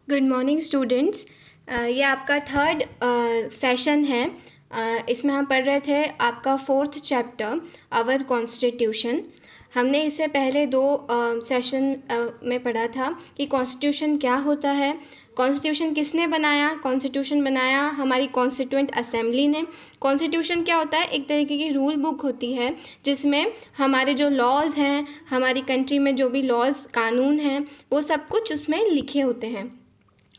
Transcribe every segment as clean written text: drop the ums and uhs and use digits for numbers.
Good morning students. ये आपका third session है। इसमें हम पढ़ रहे थे आपका फोर्थ चैप्टर आवर कॉन्स्टिट्यूशन। हमने इससे पहले दो सेशन में पढ़ा था कि कॉन्स्टिट्यूशन क्या होता है, कॉन्स्टिट्यूशन किसने बनाया। कॉन्स्टिट्यूशन बनाया हमारी कॉन्स्टिट्यूएंट असेंबली ने। कॉन्स्टिट्यूशन क्या होता है? एक तरीके की रूल बुक होती है जिसमें हमारे जो लॉज हैं, हमारी कंट्री में जो भी लॉज कानून हैं, वो सब कुछ उसमें लिखे होते हैं।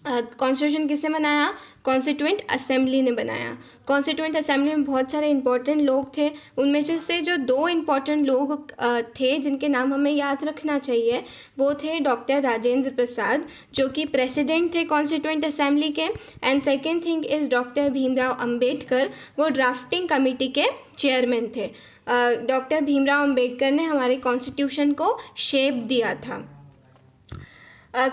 कॉन्स्टिट्यूशन किसने बनाया? कॉन्स्टिट्यूएंट असेंबली ने बनाया। कॉन्स्टिट्यूएंट असेंबली में बहुत सारे इंपॉर्टेंट लोग थे। उनमें से जो दो इंपॉर्टेंट लोग थे जिनके नाम हमें याद रखना चाहिए, वो थे डॉक्टर राजेंद्र प्रसाद, जो कि प्रेसिडेंट थे कॉन्स्टिट्यूएंट असेंबली के। And second thing is doctor Bhimrao Ambedkar, वो ड्राफ्टिंग कमेटी के चेयरमैन थे। डॉक्टर भीमराव अंबेडकर ने हमारे कॉन्स्टिट्यूशन को शेप दिया था।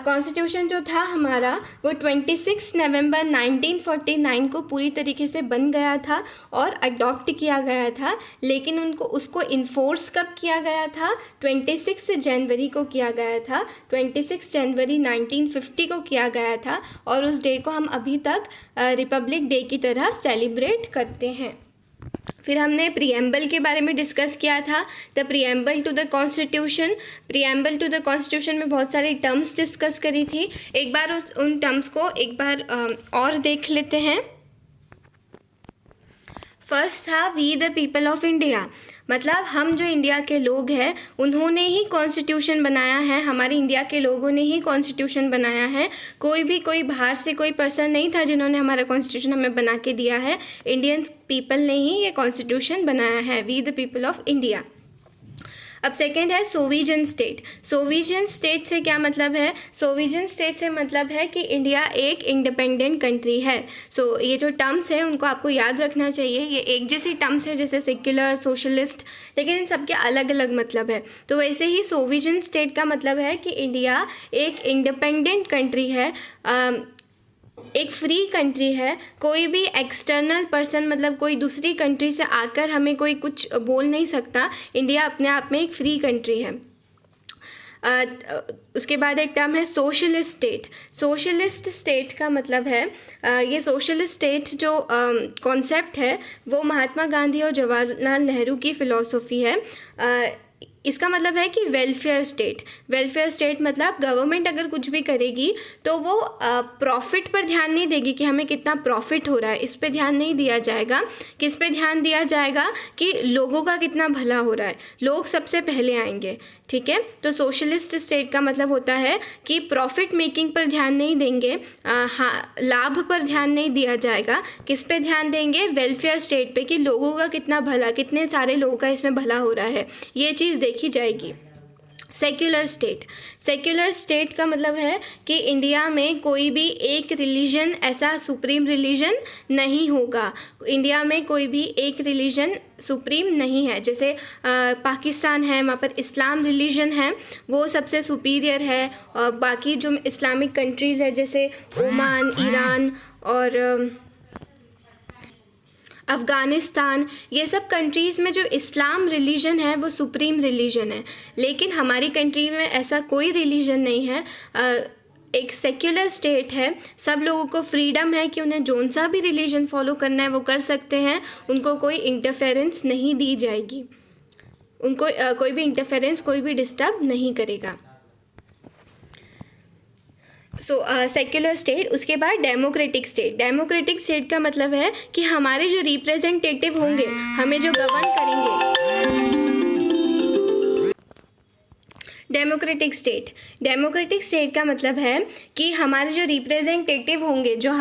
कॉन्स्टिट्यूशन जो था हमारा वो 26 नवंबर 1949 को पूरी तरीके से बन गया था और अडॉप्ट किया गया था। लेकिन उसको इन्फोर्स कब किया गया था? 26 जनवरी को किया गया था। 26 जनवरी 1950 को किया गया था और उस डे को हम अभी तक रिपब्लिक डे की तरह सेलिब्रेट करते हैं। फिर हमने प्रीएम्बल के बारे में डिस्कस किया था। The preamble to the constitution. Preamble to the constitution में बहुत सारी टर्म्स डिस्कस करी थी। एक बार उन टर्म्स को एक बार और देख लेते हैं। फर्स्ट था we the people of India, मतलब हम जो इंडिया के लोग हैं उन्होंने ही कॉन्स्टिट्यूशन बनाया है। हमारे इंडिया के लोगों ने ही कॉन्स्टिट्यूशन बनाया है। कोई बाहर से कोई पर्सन नहीं था जिन्होंने हमारा कॉन्स्टिट्यूशन हमें बना के दिया है। इंडियन पीपल ने ही ये कॉन्स्टिट्यूशन बनाया है। We the people of India. अब सेकेंड है सोविजन स्टेट। सोविजन स्टेट से क्या मतलब है? सोविजन स्टेट से मतलब है कि इंडिया एक इंडिपेंडेंट कंट्री है। ये जो टर्म्स है उनको आपको याद रखना चाहिए। ये एक जैसी टर्म्स है जैसे सेक्युलर, सोशलिस्ट, लेकिन इन सबके अलग अलग मतलब है। तो वैसे ही सोविजन स्टेट का मतलब है कि इंडिया एक इंडिपेंडेंट कंट्री है, एक फ्री कंट्री है। कोई भी एक्सटर्नल पर्सन, मतलब कोई दूसरी कंट्री से आकर हमें कोई कुछ बोल नहीं सकता। इंडिया अपने आप में एक फ्री कंट्री है। उसके बाद एक टर्म है सोशलिस्ट स्टेट। सोशलिस्ट स्टेट का मतलब है ये सोशलिस्ट स्टेट जो कॉन्सेप्ट है वो महात्मा गांधी और जवाहरलाल नेहरू की फ़िलॉसफी है। इसका मतलब है कि वेलफेयर स्टेट। वेलफेयर स्टेट मतलब गवर्नमेंट अगर कुछ भी करेगी तो वो प्रॉफिट पर ध्यान नहीं देगी कि हमें कितना प्रॉफिट हो रहा है, इस पे ध्यान नहीं दिया जाएगा। किस पे ध्यान दिया जाएगा? कि लोगों का कितना भला हो रहा है, लोग सबसे पहले आएंगे। ठीक है, तो सोशलिस्ट स्टेट का मतलब होता है कि प्रॉफिट मेकिंग पर ध्यान नहीं देंगे, लाभ पर ध्यान नहीं दिया जाएगा। किस पे ध्यान देंगे? वेलफेयर स्टेट पे, कि लोगों का कितना भला, कितने सारे लोगों का इसमें भला हो रहा है, ये चीज़ देखी जाएगी। Secular state. सेक्युलर स्टेट का मतलब है कि इंडिया में कोई भी एक रिलीजन ऐसा सुप्रीम रिलीजन नहीं होगा। इंडिया में कोई भी एक रिलीजन सुप्रीम नहीं है। जैसे पाकिस्तान है, वहाँ पर इस्लाम रिलीजन है, वो सबसे सुपीरियर है। बाकी जो इस्लामिक कंट्रीज़ है जैसे ओमान, ईरान और अफ़गानिस्तान, ये सब कंट्रीज़ में जो इस्लाम रिलीजन है वो सुप्रीम रिलीजन है। लेकिन हमारी कंट्री में ऐसा कोई रिलीजन नहीं है। एक सेक्युलर स्टेट है, सब लोगों को फ्रीडम है कि उन्हें जौन सा भी रिलीजन फॉलो करना है वो कर सकते हैं। उनको कोई इंटरफेरेंस नहीं दी जाएगी, उनको कोई भी इंटरफेरेंस, कोई भी डिस्टर्ब नहीं करेगा। Secular state. उसके बाद डेमोक्रेटिक स्टेट। डेमोक्रेटिक स्टेट का मतलब है कि हमारे जो रिप्रेजेंटेटिव होंगे, हमें जो गवर्न करेंगे। Democratic state. डेमोक्रेटिक स्टेट का मतलब है कि हमारे जो रिप्रेजेंटेटिव होंगे, जो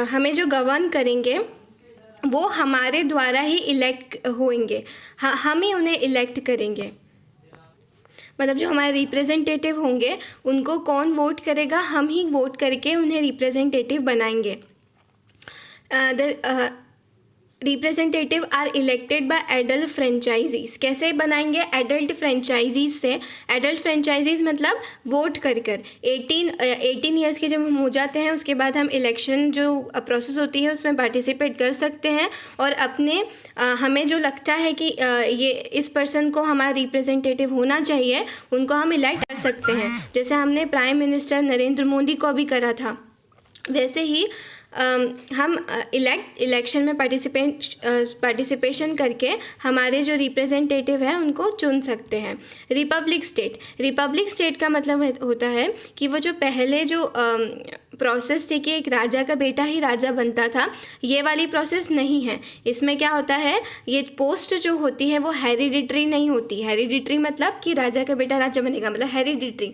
हमें जो गवर्न करेंगे, वो हमारे द्वारा ही इलेक्ट होंगे। हम ही उन्हें इलेक्ट करेंगे। मतलब जो हमारे रिप्रेजेंटेटिव होंगे उनको कौन वोट करेगा? हम ही वोट करके उन्हें रिप्रेजेंटेटिव बनाएंगे। Representatives are elected by adult franchises. कैसे बनाएंगे? एडल्ट फ्रेंचाइजीज से। एडल्ट फ्रेंचाइजीज मतलब वोट कर कर 18 ईयर्स के जब हम हो जाते हैं उसके बाद हम इलेक्शन जो प्रोसेस होती है उसमें पार्टिसिपेट कर सकते हैं और अपने हमें जो लगता है कि ये इस पर्सन को हमारा रिप्रेजेंटेटिव होना चाहिए उनको हम इलेक्ट कर सकते हैं। जैसे हमने प्राइम मिनिस्टर नरेंद्र मोदी को भी करा था, वैसे ही हम इलेक्शन में पार्टिसिपेशन करके हमारे जो रिप्रेजेंटेटिव है उनको चुन सकते हैं। रिपब्लिक स्टेट का मतलब होता है कि वो जो पहले जो प्रोसेस थी कि एक राजा का बेटा ही राजा बनता था, ये वाली प्रोसेस नहीं है। इसमें क्या होता है, ये पोस्ट जो होती है वो हेरिडिटरी नहीं होती। हेरिडिटरी मतलब कि राजा का बेटा राजा बनेगा, मतलब हेरिडिटरी।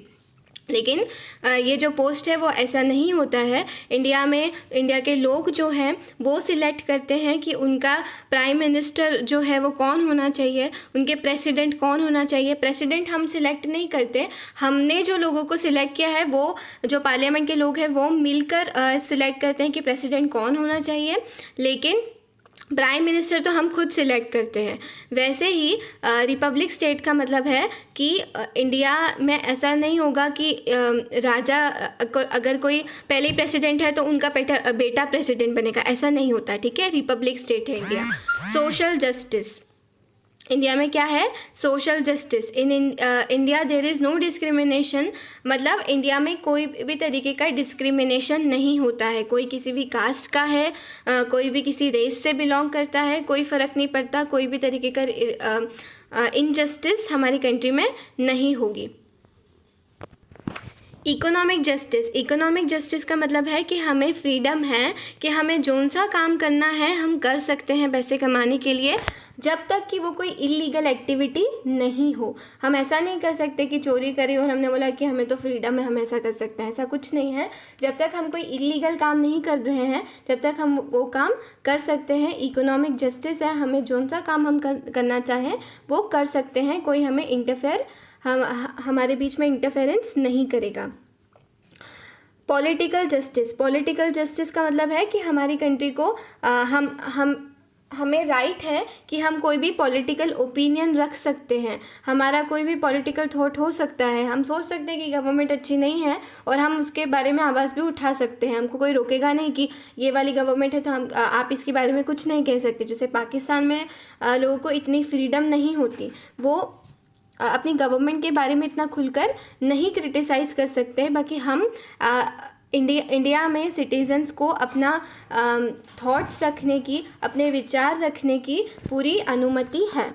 लेकिन ये जो पोस्ट है वो ऐसा नहीं होता है। इंडिया के लोग जो हैं वो सिलेक्ट करते हैं कि उनका प्राइम मिनिस्टर जो है वो कौन होना चाहिए, उनके प्रेसिडेंट कौन होना चाहिए। प्रेसिडेंट हम सिलेक्ट नहीं करते, हमने जो लोगों को सिलेक्ट किया है वो जो पार्लियामेंट के लोग हैं वो मिलकर सिलेक्ट करते हैं कि प्रेसिडेंट कौन होना चाहिए, लेकिन प्राइम मिनिस्टर तो हम खुद सिलेक्ट करते हैं। वैसे ही रिपब्लिक स्टेट का मतलब है कि इंडिया में ऐसा नहीं होगा कि राजा अगर कोई पहले ही प्रेसिडेंट है तो उनका बेटा प्रेसिडेंट बनेगा, ऐसा नहीं होता, ठीक है। रिपब्लिक स्टेट है इंडिया। सोशल जस्टिस, इंडिया में क्या है? Social justice. In India there is no discrimination, मतलब इंडिया में कोई भी तरीके का डिस्क्रिमिनेशन नहीं होता है। कोई किसी भी कास्ट का है, कोई भी किसी रेस से बिलोंग करता है, कोई फ़र्क नहीं पड़ता। कोई भी तरीके का इनजस्टिस हमारी कंट्री में नहीं होगी। इकोनॉमिक जस्टिस का मतलब है कि हमें फ्रीडम है कि हमें जौन सा काम करना है हम कर सकते हैं पैसे कमाने के लिए, जब तक कि वो कोई इलीगल एक्टिविटी नहीं हो। हम ऐसा नहीं कर सकते कि चोरी करें और हमने बोला कि हमें तो फ्रीडम है, हम ऐसा कर सकते हैं, ऐसा कुछ नहीं है। जब तक हम कोई इलीगल काम नहीं कर रहे हैं जब तक हम वो काम कर सकते हैं। इकोनॉमिक जस्टिस है, हमें जौन सा काम हम करना चाहें वो कर सकते हैं, कोई हमें हमारे बीच में इंटरफेरेंस नहीं करेगा। पॉलिटिकल जस्टिस का मतलब है कि हमारी कंट्री को हमें राइट है कि हम कोई भी पॉलिटिकल ओपिनियन रख सकते हैं। हमारा कोई भी पॉलिटिकल थॉट हो सकता है। हम सोच सकते हैं कि गवर्नमेंट अच्छी नहीं है और हम उसके बारे में आवाज़ भी उठा सकते हैं। हमको कोई रोकेगा नहीं कि ये वाली गवर्नमेंट है तो आप इसके बारे में कुछ नहीं कह सकते। जैसे पाकिस्तान में लोगों को इतनी फ्रीडम नहीं होती, वो अपनी गवर्नमेंट के बारे में इतना खुलकर नहीं क्रिटिसाइज़ कर सकते। बाकी हम इंडिया में सिटीजन्स को अपना थॉट्स रखने की, अपने विचार रखने की पूरी अनुमति है।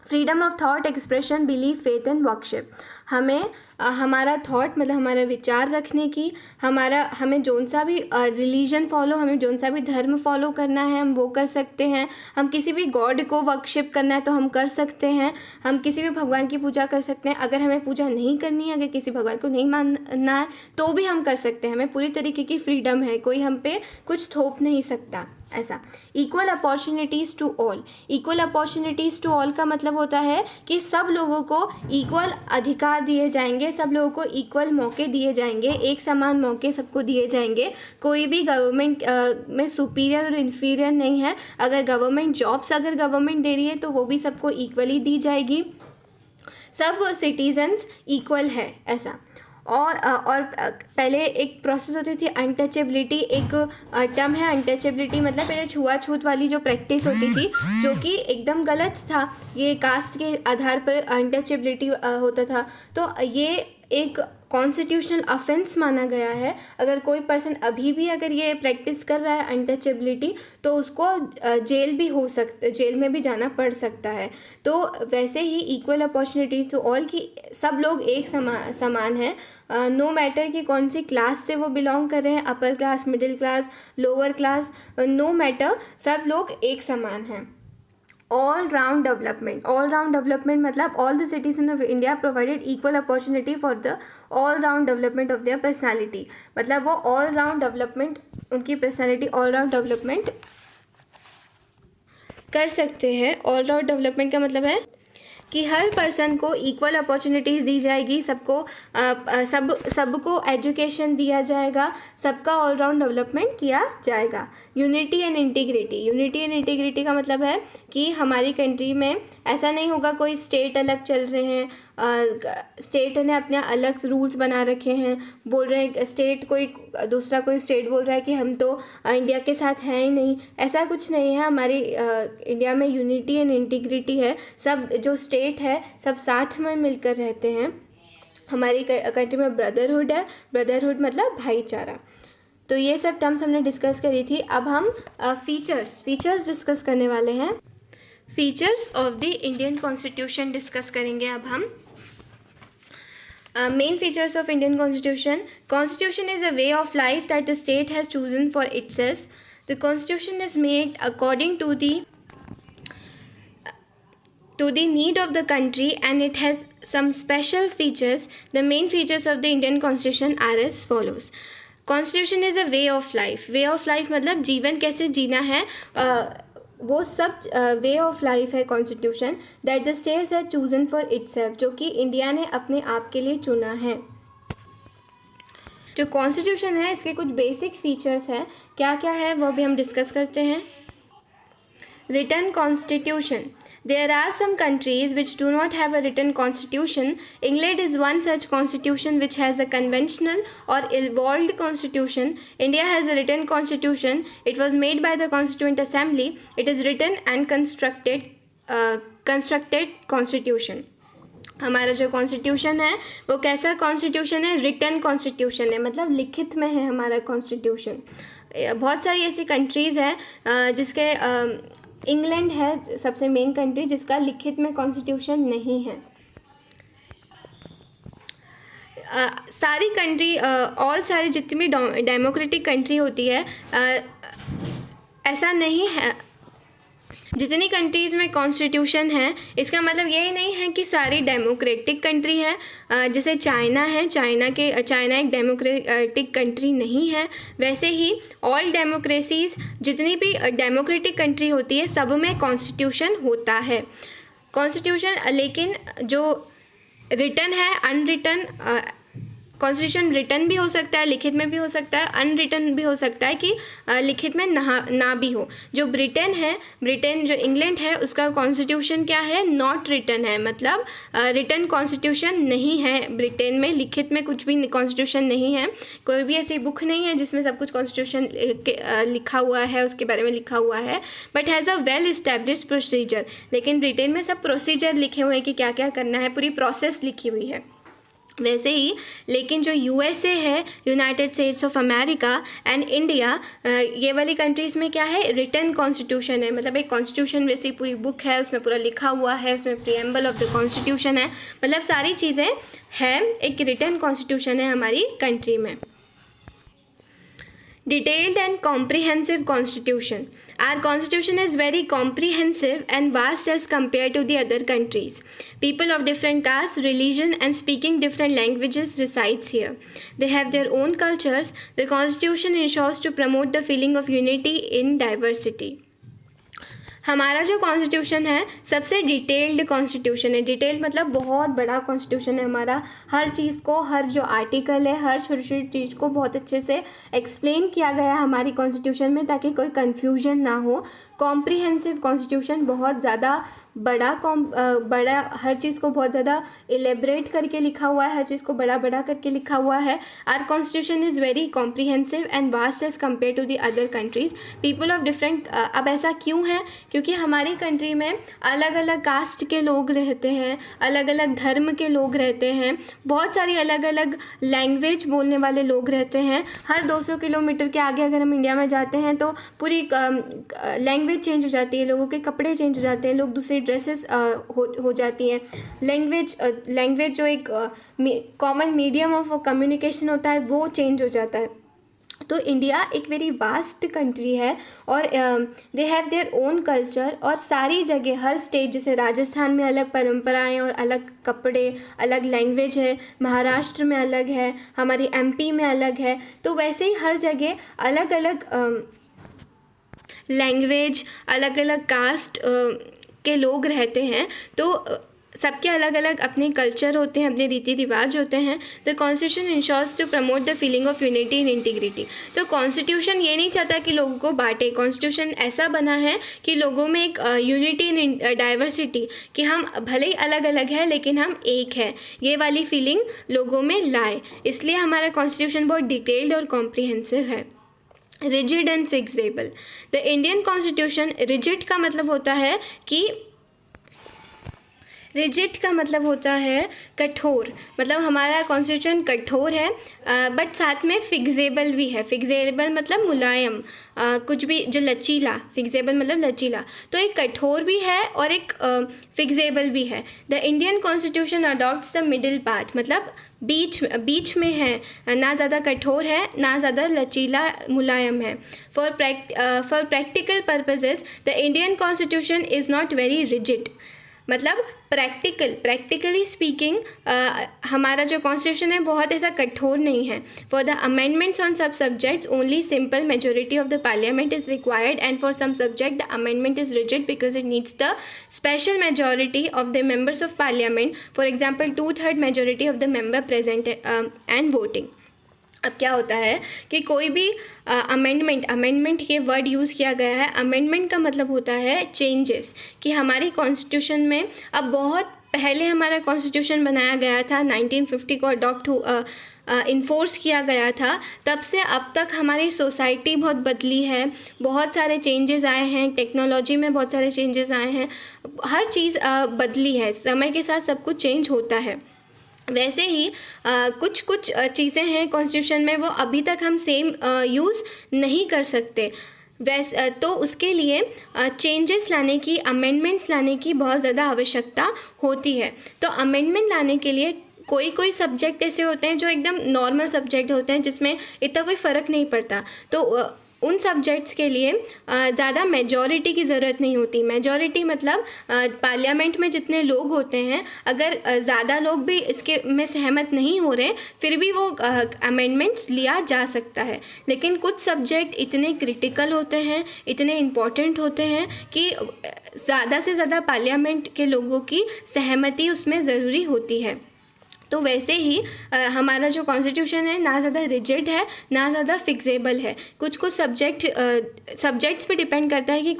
Freedom of thought, expression, belief, faith and worship. हमें हमारा थॉट मतलब हमारा विचार रखने की, हमें जौन सा भी रिलीजन फॉलो, हमें जौन सा भी धर्म फॉलो करना है हम वो कर सकते हैं। हम किसी भी गॉड को वर्कशिप करना है तो हम कर सकते हैं। हम किसी भी भगवान की पूजा कर सकते हैं। अगर हमें पूजा नहीं करनी है, अगर किसी भगवान को नहीं मानना है तो भी हम कर सकते हैं। हमें पूरी तरीके की फ्रीडम है, कोई हम पे कुछ थोप नहीं सकता ऐसा। Equal opportunities to all. Equal opportunities to all का मतलब होता है कि सब लोगों को इक्वल अधिकार दिए जाएंगे, सब लोगों को इक्वल मौके दिए जाएंगे, एक समान मौके सबको दिए जाएंगे। कोई भी गवर्नमेंट में सुपीरियर और इन्फीरियर नहीं है। अगर गवर्नमेंट जॉब्स अगर गवर्नमेंट दे रही है तो वो भी सबको इक्वली दी जाएगी। सब सिटीजन्स इक्वल है ऐसा। और पहले एक प्रोसेस होती थी अनटचेबिलिटी, एक टर्म है अनटचेबिलिटी, मतलब पहले छुआछूत वाली जो प्रैक्टिस होती थी जो कि एकदम गलत था। ये कास्ट के आधार पर अनटचेबिलिटी होता था, तो ये एक कॉन्स्टिट्यूशनल ऑफेंस माना गया है। अगर कोई पर्सन अभी भी अगर ये प्रैक्टिस कर रहा है अनटचेबिलिटी तो उसको जेल में भी जाना पड़ सकता है। तो वैसे ही इक्वल अपॉर्चुनिटी टू ऑल की सब लोग एक समान हैं, नो मैटर कि कौन सी क्लास से वो बिलोंग कर रहे हैं, upper class, middle class, lower class, no matter, सब लोग एक समान हैं। ऑल राउंड डेवलपमेंट मतलब all the citizen of India provided equal opportunity for the all round development of their personality. मतलब वो ऑल राउंड डेवलपमेंट, उनकी पर्सनैलिटी ऑल राउंड डेवलपमेंट कर सकते हैं। ऑल राउंड डेवलपमेंट का मतलब है कि हर पर्सन को इक्वल अपॉर्चुनिटीज़ दी जाएगी, सबको एजुकेशन दिया जाएगा, सबका ऑलराउंड डेवलपमेंट किया जाएगा। यूनिटी एंड इंटीग्रिटी का मतलब है कि हमारी कंट्री में ऐसा नहीं होगा कोई स्टेट अलग चल रहे हैं, स्टेट ने अपने अलग रूल्स बना रखे हैं, बोल रहे हैं स्टेट कोई स्टेट बोल रहा है कि हम तो इंडिया के साथ हैं ही नहीं, ऐसा कुछ नहीं है। हमारी इंडिया में यूनिटी एंड इंटीग्रिटी है, सब जो स्टेट है सब साथ में मिलकर रहते हैं। हमारी कंट्री में ब्रदरहुड है, ब्रदरहुड मतलब भाईचारा। तो ये सब टर्म्स हमने डिस्कस करी थी। अब हम फीचर्स डिस्कस करने वाले हैं। Features of the Indian constitution discuss करेंगे अब हम। Main features of Indian Constitution. Constitution is a way of life that the state has chosen for itself. The Constitution is made according to the need of the country, and it has some special features. The main features of the Indian Constitution are as follows. Constitution is a way of life. Way of life मतलब जीवन कैसे जीना है, वो सब way of life है constitution. That the state has chosen for itself, जो कि India ने अपने आप के लिए चुना है। जो कॉन्स्टिट्यूशन है इसके कुछ बेसिक फीचर्स हैं, क्या क्या है वो भी हम डिस्कस करते हैं। Written constitution. There are some countries which do not have a written constitution. England is one such constitution which has a conventional or evolved constitution. India has a written constitution. It was made by the Constituent Assembly. It is written and constructed constitution. हमारा जो constitution है वो कैसा constitution है, written constitution है, मतलब लिखित में है हमारा कॉन्स्टिट्यूशन। बहुत सारी ऐसी कंट्रीज़ हैं जिसके इंग्लैंड है सबसे मेन कंट्री जिसका लिखित में कॉन्स्टिट्यूशन नहीं है। सारी कंट्री सारी जितनी भी डेमोक्रेटिक कंट्री होती है ऐसा नहीं है। जितनी कंट्रीज़ में कॉन्स्टिट्यूशन है इसका मतलब यही नहीं है कि सारी डेमोक्रेटिक कंट्री है। जैसे चाइना है, चाइना एक डेमोक्रेटिक कंट्री नहीं है। वैसे ही ऑल डेमोक्रेसीज़ जितनी भी डेमोक्रेटिक कंट्री होती है सब में कॉन्स्टिट्यूशन होता है। कॉन्स्टिट्यूशन लेकिन जो रिटन है अनरिटन, कॉन्स्टिट्यूशन रिटन भी हो सकता है, लिखित में भी हो सकता है, अनरिटन भी हो सकता है कि लिखित में ना भी हो। जो ब्रिटेन जो इंग्लैंड है उसका कॉन्स्टिट्यूशन क्या है, नॉट रिटन है, मतलब रिटन कॉन्स्टिट्यूशन नहीं है ब्रिटेन में, लिखित में कुछ भी कॉन्स्टिट्यूशन नहीं है। कोई भी ऐसी बुक नहीं है जिसमें सब कुछ कॉन्स्टिट्यूशन लिखा हुआ है, उसके बारे में लिखा हुआ है, but has a well established procedure. लेकिन ब्रिटेन में सब प्रोसीजर लिखे हुए हैं कि क्या क्या करना है, पूरी प्रोसेस लिखी हुई है। वैसे ही लेकिन जो यूएसए है, United states of America and India, ये वाली कंट्रीज़ में क्या है, रिटन कॉन्स्टिट्यूशन है, मतलब एक कॉन्स्टिट्यूशन वैसी पूरी बुक है, उसमें पूरा लिखा हुआ है, उसमें प्रीएम्बल ऑफ द कॉन्स्टिट्यूशन है, मतलब सारी चीज़ें हैं, एक रिटन कॉन्स्टिट्यूशन है हमारी कंट्री में। Detailed and comprehensive constitution. Our constitution is very comprehensive and vast as compared to the other countries. People of different castes, religion and speaking different languages resides here. They have their own cultures. The constitution ensures to promote the feeling of unity in diversity. हमारा जो constitution है सबसे detailed constitution है। Detailed मतलब बहुत बड़ा constitution है हमारा, हर चीज़ को, हर जो आर्टिकल है, हर छोटी छोटी चीज़ को बहुत अच्छे से एक्सप्लेन किया गया है हमारी कॉन्स्टिट्यूशन में, ताकि कोई कन्फ्यूजन ना हो। कॉम्प्रिहेंसिव कॉन्स्टिट्यूशन, बहुत ज़्यादा बड़ा, हर चीज़ को बहुत ज़्यादा एलेबरेट करके लिखा हुआ है, हर चीज़ को बड़ा करके लिखा हुआ है। Our constitution is very comprehensive and vast as compare to the other countries. People of different, अब ऐसा क्यों है, क्योंकि हमारी कंट्री में अलग अलग कास्ट के लोग रहते हैं, अलग अलग धर्म के लोग रहते हैं, बहुत सारी अलग अलग लैंग्वेज बोलने वाले लोग रहते हैं। हर 200 किलोमीटर के आगे अगर हम इंडिया में जाते हैं तो पूरी लैंग्वेज चेंज हो जाती है, लोगों के कपड़े चेंज हो जाते हैं, लोग दूसरी ड्रेसेस हो जाती हैं। लैंग्वेज जो एक कॉमन मीडियम ऑफ कम्युनिकेशन होता है वो चेंज हो जाता है। तो इंडिया एक वेरी वास्ट कंट्री है और they have their own culture, और सारी जगह हर स्टेट, जैसे राजस्थान में अलग परंपराएं और अलग कपड़े, अलग लैंग्वेज है, महाराष्ट्र में अलग है, हमारी एमपी में अलग है, तो वैसे ही हर जगह अलग अलग लैंग्वेज, अलग अलग कास्ट के लोग रहते हैं। तो सबके अलग अलग अपने कल्चर होते हैं, अपने रीति रिवाज होते हैं। The constitution ensures to promote the feeling of unity in integrity. तो कॉन्स्टिट्यूशन ये नहीं चाहता कि लोगों को बांटे, कॉन्स्टिट्यूशन ऐसा बना है कि लोगों में एक यूनिटी इन डाइवर्सिटी, कि हम भले ही अलग अलग हैं लेकिन हम एक हैं, ये वाली फीलिंग लोगों में लाए। इसलिए हमारा कॉन्स्टिट्यूशन बहुत डिटेल्ड और कॉम्प्रिहेंसिव है। Rigid and flexible. The Indian constitution, rigid का मतलब होता है कि रिजिड का मतलब होता है कठोर, मतलब हमारा कॉन्स्टिट्यूशन कठोर है, बट साथ में फिक्सेबल भी है। फिक्सेबल मतलब मुलायम, कुछ भी जो लचीला, फिक्सेबल मतलब लचीला। तो एक कठोर भी है और एक फिक्सेबल भी है। The Indian constitution adopts the middle path, मतलब बीच में है, ना ज़्यादा कठोर है ना ज़्यादा लचीला मुलायम है। For practical purposes the Indian constitution is not very rigid, मतलब प्रैक्टिकली स्पीकिंग हमारा जो कॉन्स्टिट्यूशन है बहुत ऐसा कठोर नहीं है। फॉर द अमेंडमेंट्स ऑन सब subjects only simple majority of the parliament is required, and for some subject the amendment is rigid because it needs the special majority of the members of parliament, for example 2/3 majority of the member present and voting. अब क्या होता है कि कोई भी amendment ये word use किया गया है। अमेंडमेंट का मतलब होता है चेंजेस, कि हमारी कॉन्स्टिट्यूशन में अब बहुत पहले हमारा कॉन्स्टिट्यूशन बनाया गया था, 1950 को अडॉप्ट इन्फोर्स किया गया था, तब से अब तक हमारी सोसाइटी बहुत बदली है, बहुत सारे चेंजेस आए हैं, टेक्नोलॉजी में बहुत सारे चेंजेस आए हैं, हर चीज़ बदली है, समय के साथ सब कुछ चेंज होता है। वैसे ही कुछ चीज़ें हैं कॉन्स्टिट्यूशन में, वो अभी तक हम सेम यूज़ नहीं कर सकते, तो उसके लिए चेंजेस लाने की, अमेंडमेंट्स लाने की बहुत ज़्यादा आवश्यकता होती है। तो अमेंडमेंट लाने के लिए कोई सब्जेक्ट ऐसे होते हैं जो एकदम नॉर्मल सब्जेक्ट होते हैं, जिसमें इतना कोई फ़र्क नहीं पड़ता, तो उन सब्जेक्ट्स के लिए ज़्यादा मेजॉरिटी की ज़रूरत नहीं होती। मेजॉरिटी मतलब पार्लियामेंट में जितने लोग होते हैं, अगर ज़्यादा लोग भी इसके में सहमत नहीं हो रहे, फिर भी वो अमेंडमेंट्स लिया जा सकता है। लेकिन कुछ सब्जेक्ट इतने क्रिटिकल होते हैं, इतने इम्पॉर्टेंट होते हैं कि ज़्यादा से ज़्यादा पार्लियामेंट के लोगों की सहमति उसमें ज़रूरी होती है। तो वैसे ही हमारा जो कॉन्स्टिट्यूशन है ना ज़्यादा रिजिड है ना ज़्यादा फिक्सेबल है। कुछ सब्जेक्ट्स पे डिपेंड करता है कि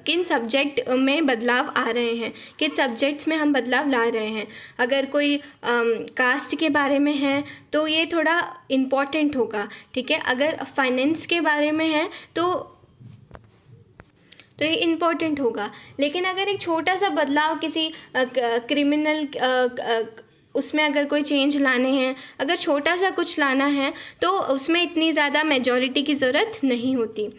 किन सब्जेक्ट में बदलाव आ रहे हैं, किन सब्जेक्ट्स में हम बदलाव ला रहे हैं। अगर कोई कास्ट के बारे में है तो ये थोड़ा इम्पॉर्टेंट होगा, ठीक है। अगर फाइनेंस के बारे में है तो ये इम्पॉर्टेंट होगा। लेकिन अगर एक छोटा सा बदलाव किसी क्रिमिनल उसमें अगर कोई चेंज लाने हैं, अगर छोटा सा कुछ लाना है, तो उसमें इतनी ज़्यादा मेजॉरिटी की ज़रूरत नहीं होती।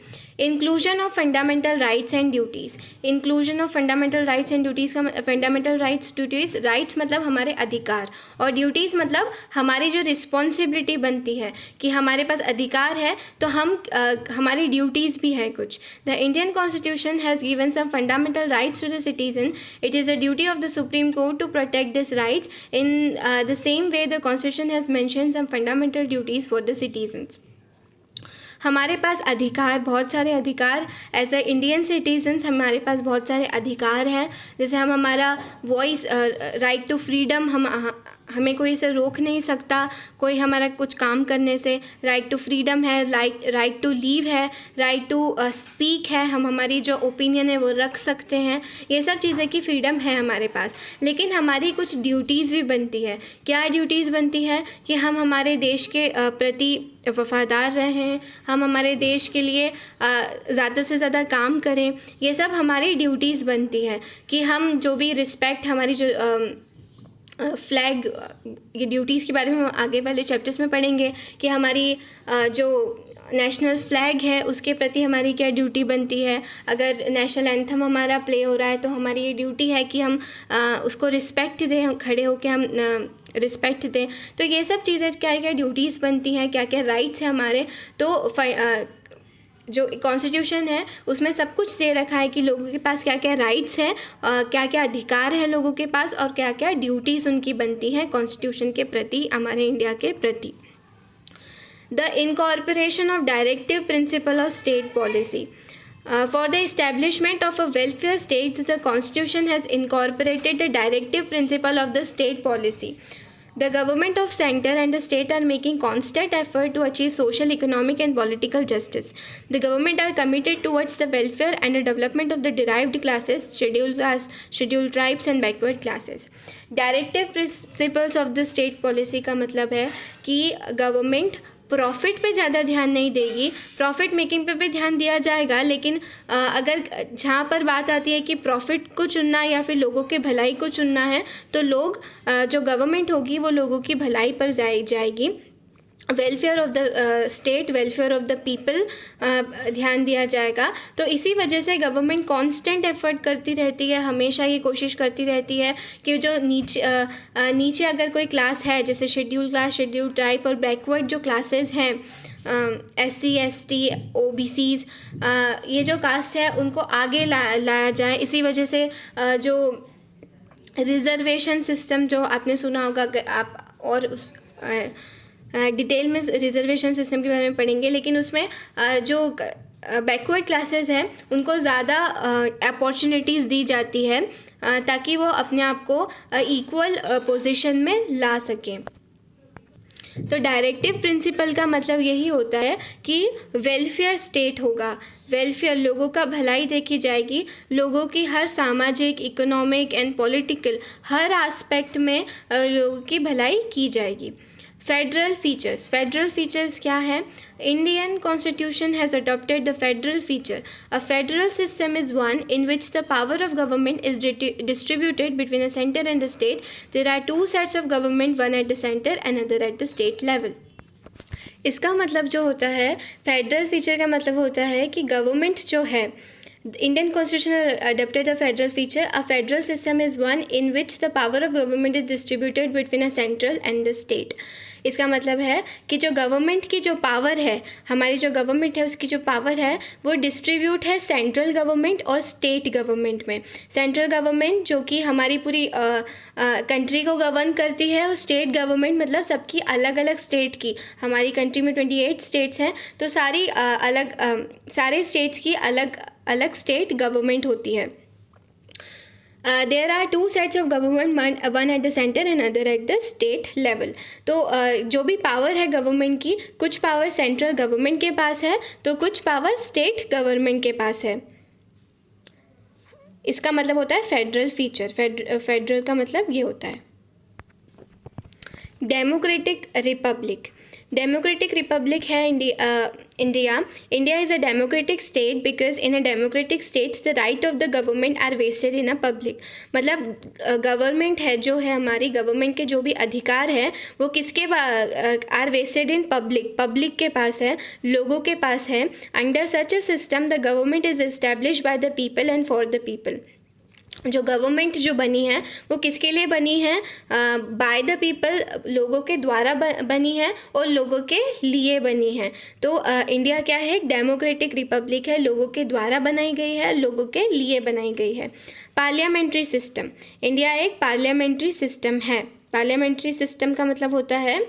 Inclusion of fundamental rights and duties. Inclusion of fundamental rights and duties का फंडामेंटल राइट्स मतलब हमारे अधिकार, और ड्यूटीज़ मतलब हमारी जो रिस्पॉन्सिबिलिटी बनती है कि हमारे पास अधिकार है तो हमारी ड्यूटीज़ भी है कुछ। The Indian constitution has given some fundamental rights to the citizen. It is a duty of the supreme court to protect this rights in the same way the constitution has mentioned some fundamental duties for the citizens. हमारे पास अधिकार, बहुत सारे अधिकार, as a Indian citizens हमारे पास बहुत सारे अधिकार हैं। जैसे हमारा वॉइस, राइट टू फ्रीडम, हमें कोई इसे रोक नहीं सकता, कोई हमारा कुछ काम करने से। राइट टू फ्रीडम है, राइट टू लीव है, राइट टू स्पीक है, हम हमारी जो ओपिनियन है वो रख सकते हैं। ये सब चीज़ें की फ्रीडम है हमारे पास। लेकिन हमारी कुछ ड्यूटीज़ भी बनती है। क्या ड्यूटीज़ बनती है? कि हम हमारे देश के प्रति वफादार रहें, हम हमारे देश के लिए ज़्यादा से ज़्यादा काम करें। ये सब हमारी ड्यूटीज़ बनती है कि हम जो भी रिस्पेक्ट, हमारी जो फ्लैग, ये ड्यूटीज़ के बारे में हम आगे वाले चैप्टर्स में पढ़ेंगे कि हमारी जो नेशनल फ्लैग है उसके प्रति हमारी क्या ड्यूटी बनती है। अगर नेशनल एंथम हमारा प्ले हो रहा है तो हमारी ये ड्यूटी है कि हम उसको रिस्पेक्ट दें, खड़े होकर हम रिस्पेक्ट दें। तो ये सब चीज़ें क्या ड्यूटीज़ बनती हैं, क्या क्या राइट्स हैं हमारे। तो जो कॉन्स्टिट्यूशन है उसमें सब कुछ दे रखा है कि लोगों के पास क्या क्या राइट्स हैं, क्या क्या अधिकार है लोगों के पास, और क्या क्या ड्यूटीज़ उनकी बनती हैं कॉन्स्टिट्यूशन के प्रति, हमारे इंडिया के प्रति। The incorporation of directive principle of state policy. For the establishment of a welfare state, the Constitution has incorporated the directive principle of the state policy. The government of center and the state are making constant effort to achieve social, economic and political justice. The government are committed towards the welfare and the development of the derived classes, scheduled tribes and backward classes. Directive principles of the state policy का मतलब है कि government profit पे ज़्यादा ध्यान नहीं देगी, profit making पे भी ध्यान दिया जाएगा, लेकिन अगर जहाँ पर बात आती है कि प्रॉफिट को चुनना या फिर लोगों के भलाई को चुनना है, तो लोग जो गवर्नमेंट होगी वो लोगों की भलाई पर जाएगी। Welfare of the state, welfare of the people ध्यान दिया जाएगा। तो इसी वजह से गवर्नमेंट कांस्टेंट एफर्ट करती रहती है, हमेशा ये कोशिश करती रहती है कि जो नीचे अगर कोई क्लास है, जैसे शेड्यूल क्लास, शेड्यूल ट्राइब और बैकवर्ड जो क्लासेस हैं, SC ST OBCs, ये जो कास्ट है उनको आगे लाया जाए। इसी वजह से जो रिजर्वेशन सिस्टम जो आपने सुना होगा, आप और उस डिटेल में रिजर्वेशन सिस्टम के बारे में पढ़ेंगे, लेकिन उसमें जो बैकवर्ड क्लासेस हैं उनको ज़्यादा अपॉर्चुनिटीज़ दी जाती है ताकि वो अपने आप को इक्वल पोजीशन में ला सकें। तो डायरेक्टिव प्रिंसिपल का मतलब यही होता है कि वेलफेयर स्टेट होगा, वेलफेयर लोगों का भलाई देखी जाएगी, लोगों की हर सामाजिक, economic and political her aspect में लोगों की भलाई की जाएगी। फेडरल फीचर्स क्या है? Indian constitution has adopted the federal feature. A federal system is one in which the power of government is distributed between the center and the state. There are two sets of government, one at the center and other at the state level. इसका मतलब जो होता है, federal feature का मतलब होता है कि गवर्नमेंट जो है, Indian Constitution adopted a federal feature. A federal system is one in which the power of government is distributed between a central and the state. इसका मतलब है कि जो गवर्नमेंट की जो पावर है, हमारी जो गवर्नमेंट है उसकी जो पावर है वो डिस्ट्रीब्यूट है सेंट्रल गवर्नमेंट और स्टेट गवर्नमेंट में। सेंट्रल गवर्नमेंट जो कि हमारी पूरी कंट्री को गवर्न करती है, और स्टेट गवर्नमेंट मतलब सबकी अलग अलग स्टेट की, हमारी कंट्री में 28 स्टेट्स हैं, तो सारे स्टेट्स की अलग अलग स्टेट गवर्नमेंट होती है। There are two sets of government, one at the centre and other at the state level. तो जो भी पावर है गवर्नमेंट की, कुछ पावर सेंट्रल गवर्नमेंट के पास है तो कुछ पावर स्टेट गवर्नमेंट के पास है। इसका मतलब होता है फेडरल फीचर। फेडरल का मतलब ये होता है। डेमोक्रेटिक रिपब्लिक है India. India is a democratic state because in a democratic states the right of the government are vested in a public. मतलब गवर्नमेंट है जो है, हमारी गवर्नमेंट के जो भी अधिकार है वो किसके आर वेस्टेड इन पब्लिक के पास है, लोगों के पास है। Under such a system the government is established by the people and for the people. जो गवर्नमेंट जो बनी है वो किसके लिए बनी है? बाय द पीपल, लोगों के द्वारा बनी है और लोगों के लिए बनी है। तो इंडिया क्या है? एक डेमोक्रेटिक रिपब्लिक है, लोगों के द्वारा बनाई गई है, लोगों के लिए बनाई गई है। पार्लियामेंट्री सिस्टम, इंडिया एक पार्लियामेंट्री सिस्टम है। पार्लियामेंट्री सिस्टम का मतलब होता है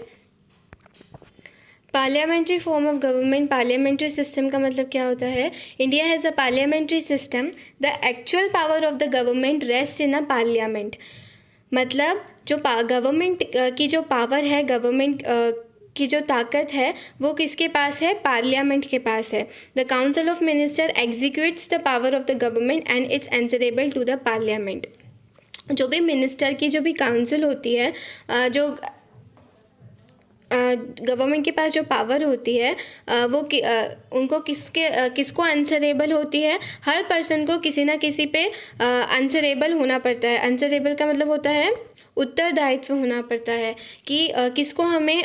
parliamentary form of government. Parliamentary system का मतलब क्या होता है? India has a parliamentary system. The actual power of the government rest in a parliament. मतलब जो गवर्नमेंट की जो पावर है, गवर्नमेंट की जो ताकत है वो किसके पास है? पार्लियामेंट के पास है। The council of minister executes the power of the government and it's answerable to the parliament. जो भी मिनिस्टर की जो भी काउंसिल होती है, जो गवर्नमेंट के पास जो पावर होती है वो उनको किसको आंसरेबल होती है? हर पर्सन को किसी ना किसी पे आंसरेबल होना पड़ता है। आंसरेबल का मतलब होता है उत्तरदायित्व होना पड़ता है कि किसको हमें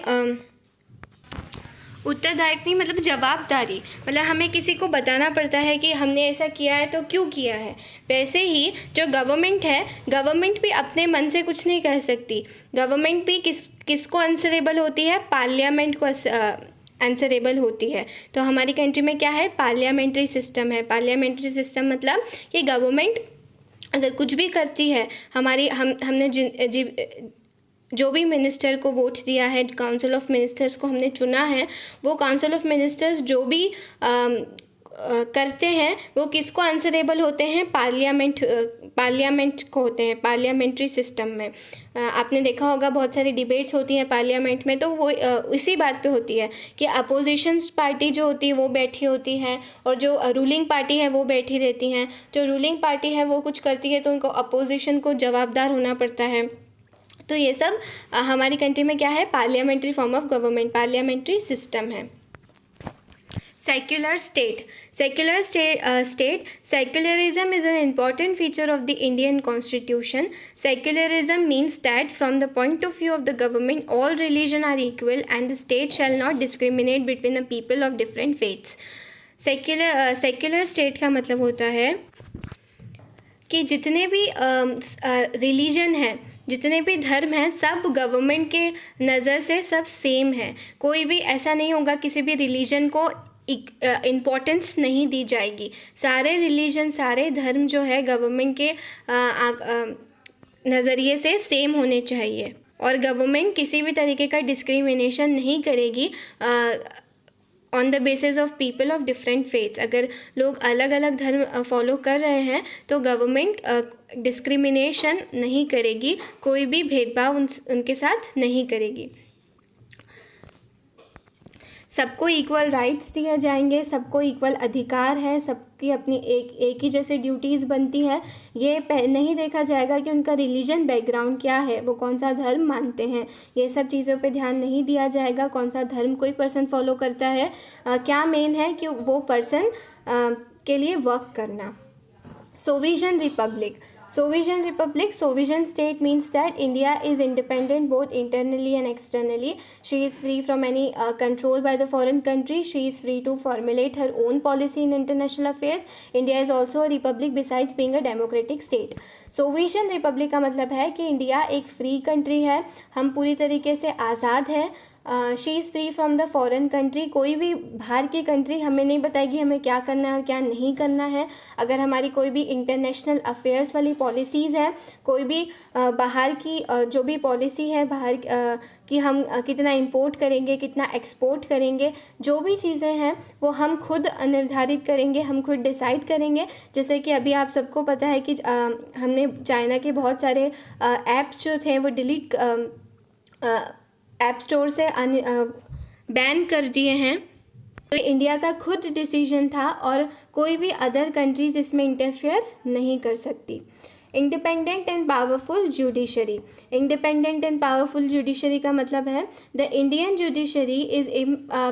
उत्तरदायित्व नहीं, मतलब जवाबदारी, मतलब हमें किसी को बताना पड़ता है कि हमने ऐसा किया है तो क्यों किया है। वैसे ही जो गवर्नमेंट है, गवर्नमेंट भी अपने मन से कुछ नहीं कर सकती। गवर्नमेंट भी किसको आंसरेबल होती है? पार्लियामेंट को आंसरेबल होती है। तो हमारी कंट्री में क्या है? पार्लियामेंट्री सिस्टम है। पार्लियामेंट्री सिस्टम मतलब कि गवर्नमेंट अगर कुछ भी करती है, हमने जो भी मिनिस्टर को वोट दिया है, काउंसिल ऑफ मिनिस्टर्स को हमने चुना है, वो काउंसिल ऑफ मिनिस्टर्स जो भी करते हैं वो किसको आंसरेबल होते हैं? पार्लियामेंट को होते हैं, पार्लियामेंट्री सिस्टम में। आपने देखा होगा बहुत सारी डिबेट्स होती हैं पार्लियामेंट में, तो वो इसी बात पे होती है कि अपोजिशन पार्टी जो होती है वो बैठी होती है और जो रूलिंग पार्टी है वो बैठी रहती हैं। जो रूलिंग पार्टी है वो कुछ करती है तो उनको अपोजिशन को जवाबदार होना पड़ता है। तो ये सब हमारी कंट्री में क्या है? Parliamentary form of government, parliamentary system है। Secular state. Secularism is an important feature of the Indian Constitution. Secularism means that from the point of view of the government, all religion are equal and the state shall not discriminate between the people of different faiths. Secular state का मतलब होता है कि जितने भी religion हैं, जितने भी धर्म हैं, सब गवर्नमेंट के नज़र से सब सेम है। कोई भी ऐसा नहीं होगा किसी भी रिलीजन को इम्पोर्टेंस नहीं दी जाएगी। सारे रिलीजन, सारे धर्म जो है गवर्नमेंट के नज़रिए से सेम होने चाहिए और गवर्नमेंट किसी भी तरीके का डिस्क्रिमिनेशन नहीं करेगी on the basis of people of different faiths. अगर लोग अलग अलग धर्म फॉलो कर रहे हैं तो गवर्नमेंट डिस्क्रिमिनेशन नहीं करेगी, कोई भी भेदभाव उनके साथ नहीं करेगी। सबको इक्वल राइट्स दिए जाएंगे, सबको इक्वल अधिकार है, सबकी अपनी एक ही जैसे ड्यूटीज़ बनती हैं। ये नहीं देखा जाएगा कि उनका रिलीजन बैकग्राउंड क्या है, वो कौन सा धर्म मानते हैं, ये सब चीज़ों पे ध्यान नहीं दिया जाएगा। कौन सा धर्म कोई पर्सन फॉलो करता है, क्या मेन है कि वो पर्सन के लिए वर्क करना। सोविजन Republic state means that India is independent both internally and externally. She is free from any control by the foreign country. She is free to formulate her own policy in international affairs. India is also a republic besides being a democratic state. Sovereign republic का मतलब है कि India एक free country है, हम पूरी तरीके से आज़ाद है। She is free from the foreign country. कोई भी बाहर की कंट्री हमें नहीं बताएगी हमें क्या करना है और क्या नहीं करना है। अगर हमारी कोई भी इंटरनेशनल अफेयर्स वाली पॉलिसीज़ है, कोई भी बाहर की जो भी पॉलिसी है बाहर कि हम कितना इंपोर्ट करेंगे, कितना एक्सपोर्ट करेंगे, जो भी चीज़ें हैं वो हम खुद निर्धारित करेंगे, हम खुद डिसाइड करेंगे। जैसे कि अभी आप सबको पता है कि हमने चाइना के बहुत सारे ऐप्स जो थे वो डिलीट ऐप स्टोर से बैन कर दिए हैं। तो इंडिया का खुद डिसीजन था और कोई भी अदर कंट्रीज इसमें इंटरफेयर नहीं कर सकती। Independent and powerful judiciary. Independent and powerful judiciary का मतलब है the Indian judiciary is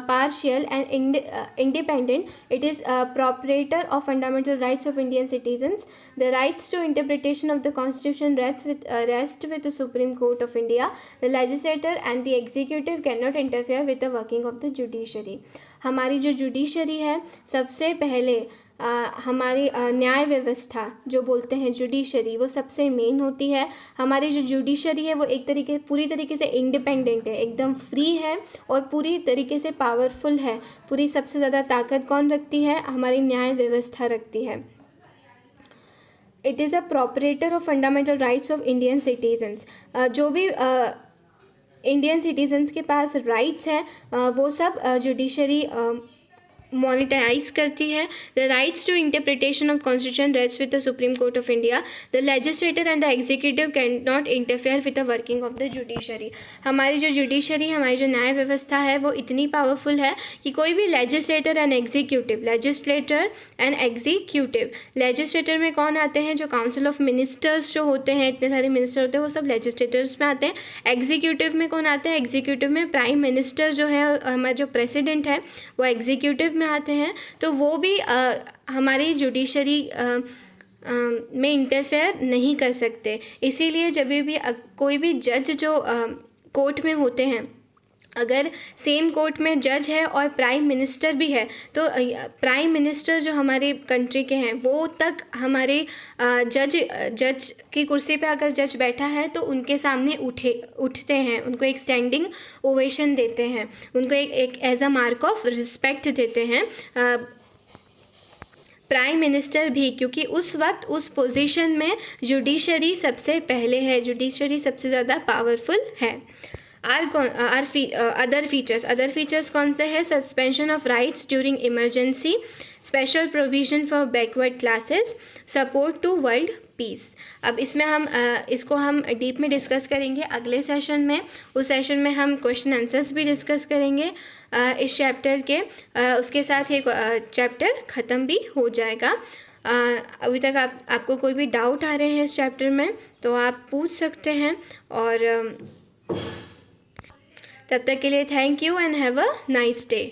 partial and independent. It is proprietor of fundamental rights of Indian citizens. The rights to interpretation of the Constitution rest with the Supreme Court of India. The legislature and the executive cannot interfere with the working of the judiciary. हमारी जो judiciary है सबसे पहले हमारी न्याय व्यवस्था जो बोलते हैं जुडिशरी वो सबसे मेन होती है। हमारी जो जुडिशरी है वो पूरी तरीके से इंडिपेंडेंट है, एकदम फ्री है और पूरी तरीके से पावरफुल है। पूरी सबसे ज़्यादा ताकत कौन रखती है? हमारी न्याय व्यवस्था रखती है। It is a proprietor of fundamental rights of Indian citizens. जो भी इंडियन सिटीजन्स के पास राइट्स हैं वो सब जुडिशरी मॉनिटराइज करती है। The rights to interpretation of constitution rest with the supreme court of India. The legislator and the executive can not interfere with the working of the judiciary. हमारी जो judiciary, हमारी जो न्याय व्यवस्था है वो इतनी पावरफुल है कि कोई भी लेजिस्लेटर एंड एग्जीक्यूटिव, लेजिस्लेटर में कौन आते हैं? जो काउंसिल ऑफ मिनिस्टर्स जो होते हैं, इतने सारे मिनिस्टर होते हैं वो सब लेजिस्लेटर्स में आते हैं। एग्जीक्यूटिव में कौन आते हैं? एग्जीक्यूटिव में प्राइम मिनिस्टर जो है, हमारा जो प्रेसिडेंट है वो एग्जीक्यूटिव में आते हैं। तो वो भी हमारी जुडिशरी में इंटरफेयर नहीं कर सकते। इसीलिए जब भी कोई भी जज जो कोर्ट में होते हैं, अगर सेम कोर्ट में जज है और प्राइम मिनिस्टर भी है तो प्राइम मिनिस्टर जो हमारे कंट्री के हैं वो तक हमारे जज की कुर्सी पे अगर जज बैठा है तो उनके सामने उठते हैं, उनको एक स्टैंडिंग ओवेशन देते हैं, उनको एक as a mark of respect देते हैं प्राइम मिनिस्टर भी, क्योंकि उस वक्त उस पोजीशन में जुडिशरी सबसे पहले है, जुडिशरी सबसे ज़्यादा पावरफुल है। अदर फीचर्स कौन से है? Suspension of rights during emergency. Special provision for backward classes, support to world peace. अब इसमें हम इसको हम डीप में डिस्कस करेंगे अगले सेशन में। उस सेशन में हम क्वेश्चन आंसर्स भी डिस्कस करेंगे इस चैप्टर के। उसके साथ ये चैप्टर ख़त्म भी हो जाएगा। अभी तक आपको कोई भी डाउट आ रहे हैं इस चैप्टर में तो आप पूछ सकते हैं। और तब तक के लिए thank you and have a nice day.